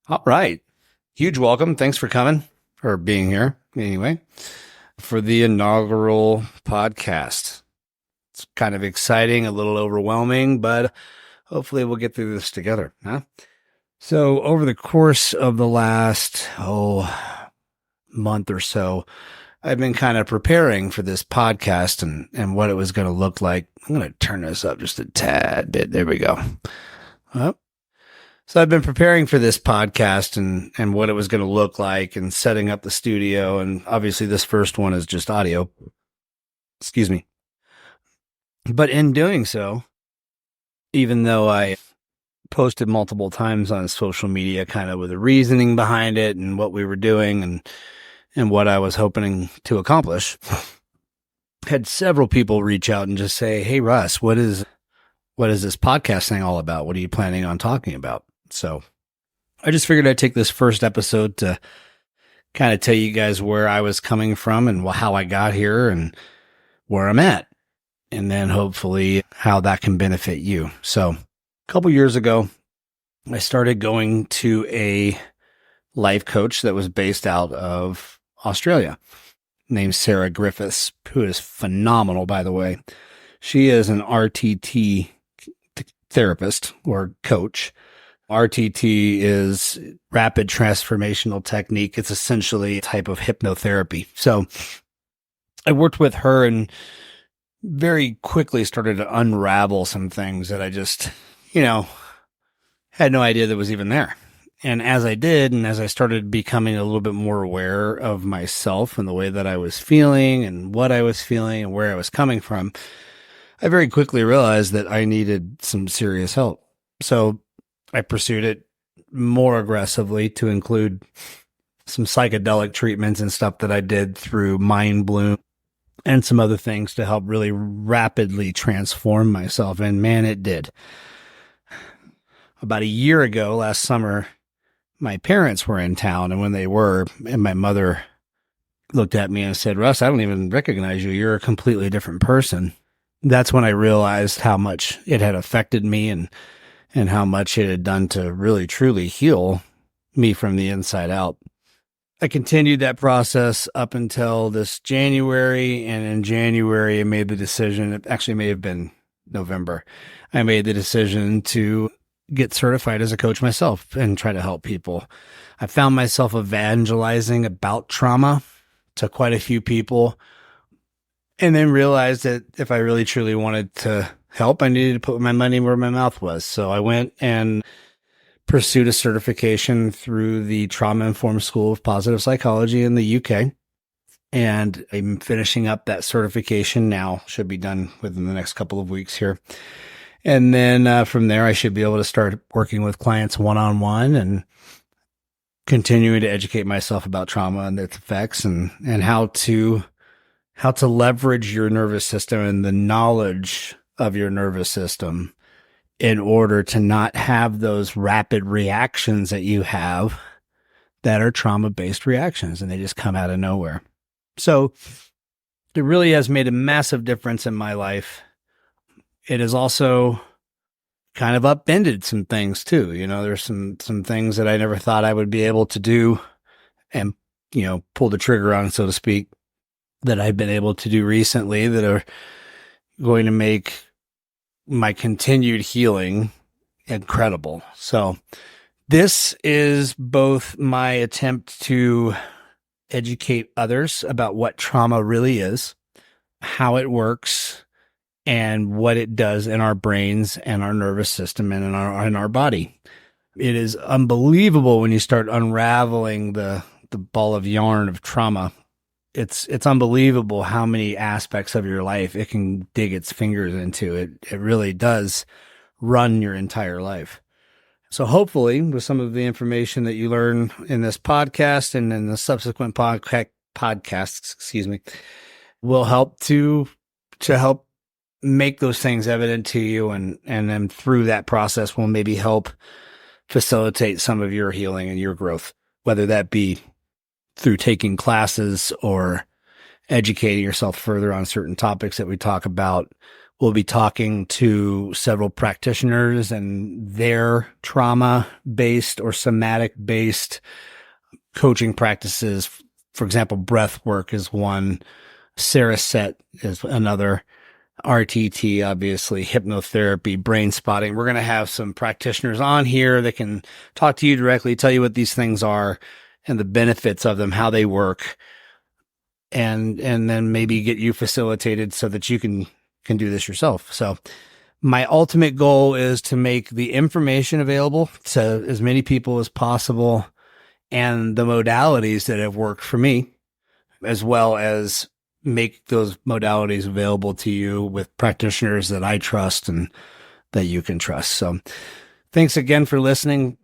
All right. Huge welcome. Thanks for coming or being here anyway for the inaugural podcast. It's kind of exciting, a little overwhelming, but hopefully we'll get through this together. Huh? So over the course of the last, month or so, I've been kind of preparing for this podcast and what it was going to look like. I'm going to turn this up just a tad bit. There we go. So I've been preparing for this podcast and what it was going to look like and setting up the studio. And obviously this first one is just audio. Excuse me. But in doing so, even though I posted multiple times on social media, kind of with a reasoning behind it and what we were doing and what I was hoping to accomplish, had several people reach out and just say, "Hey, Russ, what is this podcast thing all about? What are you planning on talking about?" So I just figured I'd take this first episode to kind of tell you guys where I was coming from and how I got here and where I'm at. And then hopefully how that can benefit you. So a couple years ago, I started going to a life coach that was based out of Australia named Sarah Griffiths, who is phenomenal, by the way. She is an RTT therapist or coach. RTT is rapid transformational technique. It's essentially a type of hypnotherapy. So I worked with her and very quickly started to unravel some things that I just, had no idea that was even there. And as I did, and as I started becoming a little bit more aware of myself and the way that I was feeling and what I was feeling and where I was coming from, I very quickly realized that I needed some serious help. So I pursued it more aggressively to include some psychedelic treatments and stuff that I did through Mind Bloom and some other things to help really rapidly transform myself. And man, it did. About a year ago, last summer, my parents were in town, and when they were, and my mother looked at me and said, "Russ, I don't even recognize you. You're a completely different person." That's when I realized how much it had affected me and how much it had done to really, truly heal me from the inside out. I continued that process up until this January, and in January, I made the decision, it actually may have been November, I made the decision to get certified as a coach myself and try to help people. I found myself evangelizing about trauma to quite a few people, and then realized that if I really, truly wanted to help, I needed to put my money where my mouth was. So I went and pursued a certification through the Trauma-Informed School of Positive Psychology in the UK. And I'm finishing up that certification now. Should be done within the next couple of weeks here. And then from there, I should be able to start working with clients one-on-one and continuing to educate myself about trauma and its effects and how to leverage your nervous system and the knowledge of your nervous system in order to not have those rapid reactions that you have that are trauma-based reactions and they just come out of nowhere. So it really has made a massive difference in my life. It has also kind of upended some things too. There's some things that I never thought I would be able to do and, pull the trigger on, so to speak, that I've been able to do recently that are going to make my continued healing incredible. So this is both my attempt to educate others about what trauma really is, how it works, and what it does in our brains and our nervous system and in our body. It is unbelievable when you start unraveling the ball of yarn of trauma. It's unbelievable how many aspects of your life it can dig its fingers into. It really does run your entire life. So hopefully with some of the information that you learn in this podcast and in the subsequent podcasts, will help to help make those things evident to you. And then through that process will maybe help facilitate some of your healing and your growth, whether that be through taking classes or educating yourself further on certain topics that we talk about, We'll be talking to several practitioners and their trauma-based or somatic-based coaching practices. For example, breath work is one. Sarah Set is another. RTT, obviously, hypnotherapy, brain spotting. We're going to have some practitioners on here that can talk to you directly, tell you what these things are and the benefits of them, how they work, and then maybe get you facilitated so that you can do this yourself. So my ultimate goal is to make the information available to as many people as possible and the modalities that have worked for me, as well as make those modalities available to you with practitioners that I trust and that you can trust. So thanks again for listening.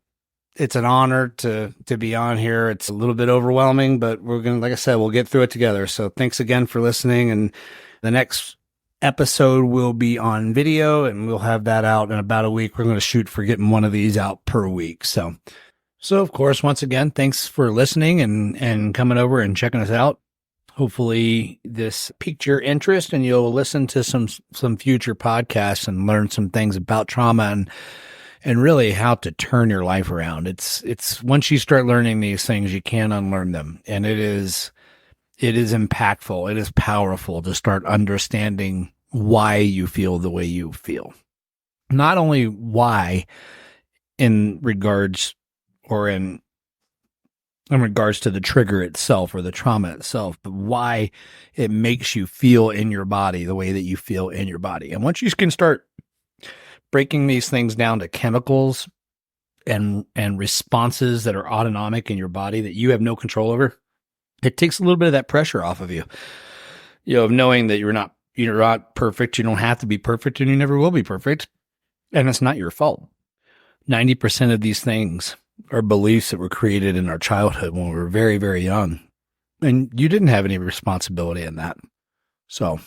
It's an honor to be on here. It's a little bit overwhelming, but we're going to, like I said, we'll get through it together. So thanks again for listening. And the next episode will be on video and we'll have that out in about a week. We're going to shoot for getting one of these out per week. So of course, once again, thanks for listening and coming over and checking us out. Hopefully this piqued your interest and you'll listen to some future podcasts and learn some things about trauma and really how to turn your life around. It's once you start learning these things, you can't unlearn them. And it is impactful. It is powerful to start understanding why you feel the way you feel. Not only why in regards to the trigger itself or the trauma itself, but why it makes you feel in your body the way that you feel in your body. And once you can start breaking these things down to chemicals and responses that are autonomic in your body that you have no control over, it takes a little bit of that pressure off of you, of knowing that you're not perfect. You don't have to be perfect and you never will be perfect. And it's not your fault. 90% of these things are beliefs that were created in our childhood when we were very, very young. And you didn't have any responsibility in that. So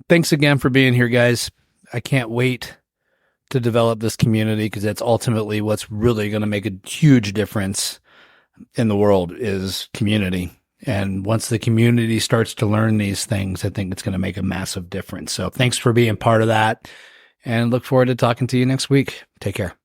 thanks again for being here, guys. I can't wait to develop this community because that's ultimately what's really going to make a huge difference in the world is community. And once the community starts to learn these things, I think it's going to make a massive difference. So thanks for being part of that and look forward to talking to you next week. Take care.